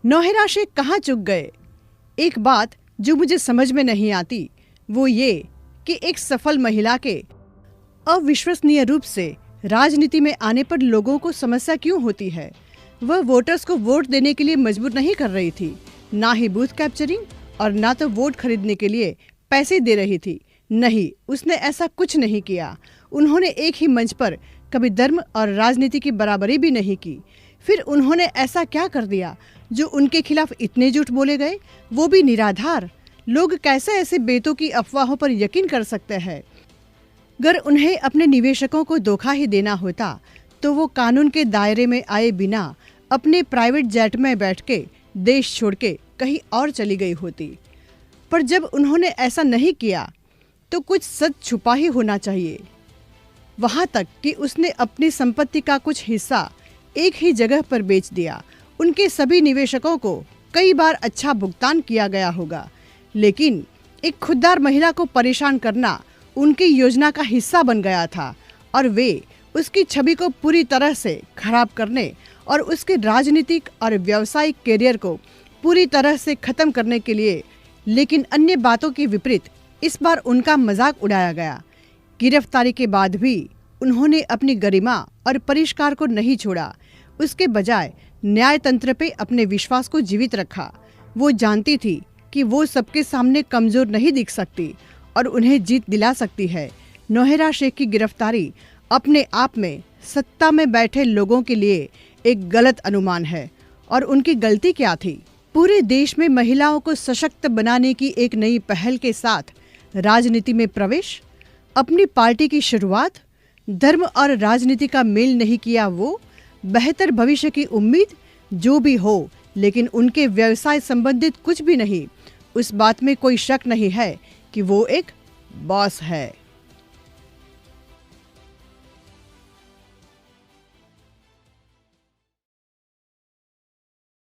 नौहरा शेख कहाँ चुक गए? एक बात जो मुझे समझ में नहीं आती वो ये कि एक सफल महिला के अविश्वसनीय रूप से राजनीति में आने पर लोगों को समस्या क्यों होती है। वह वोटर्स को वोट देने के लिए मजबूर नहीं कर रही थी, ना ही बूथ कैप्चरिंग और ना तो वोट खरीदने के लिए पैसे दे रही थी। नहीं, उसने ऐसा कुछ नहीं किया। उन्होंने एक ही मंच पर कभी धर्म और राजनीति की बराबरी भी नहीं की। फिर उन्होंने ऐसा क्या कर दिया जो उनके खिलाफ इतने झूठ बोले गए, वो भी निराधार। लोग कैसे ऐसे बेतों की अफवाहों पर यकीन कर सकते हैं? अगर उन्हें अपने निवेशकों को धोखा ही देना होता तो वो कानून के दायरे में आए बिना अपने प्राइवेट जेट में बैठ के देश छोड़ के कहीं और चली गई होती। पर जब उन्होंने ऐसा नहीं किया तो कुछ सच छुपा ही होना चाहिए। वहां तक कि उसने अपनी संपत्ति का कुछ हिस्सा एक ही जगह पर बेच दिया। उनके सभी निवेशकों को कई बार अच्छा भुगतान किया गया होगा, लेकिन एक खुददार महिला को परेशान करना उनकी योजना का हिस्सा बन गया था और वे उसकी छवि को पूरी तरह से खराब करने और उसके राजनीतिक और व्यावसायिक करियर को पूरी तरह से खत्म करने के लिए। लेकिन अन्य बातों के विपरीत इस बार उनका मजाक उड़ाया गया। गिरफ्तारी के बाद भी उन्होंने अपनी गरिमा और परिष्कार को नहीं छोड़ा। उसके बजाय न्याय तंत्र पे अपने विश्वास को जीवित रखा। वो जानती थी कि वो सबके सामने कमजोर नहीं दिख सकती और उन्हें जीत दिला सकती है। नौहरा शेख की गिरफ्तारी अपने आप में सत्ता में बैठे लोगों के लिए एक गलत अनुमान है। और उनकी गलती क्या थी? पूरे देश में महिलाओं को सशक्त बनाने की एक नई पहल के साथ राजनीति में प्रवेश, अपनी पार्टी की शुरुआत, धर्म और राजनीति का मेल नहीं किया वो, बेहतर भविष्य की उम्मीद, जो भी हो, लेकिन उनके व्यवसाय संबंधित कुछ भी नहीं। उस बात में कोई शक नहीं है कि वो एक बॉस है।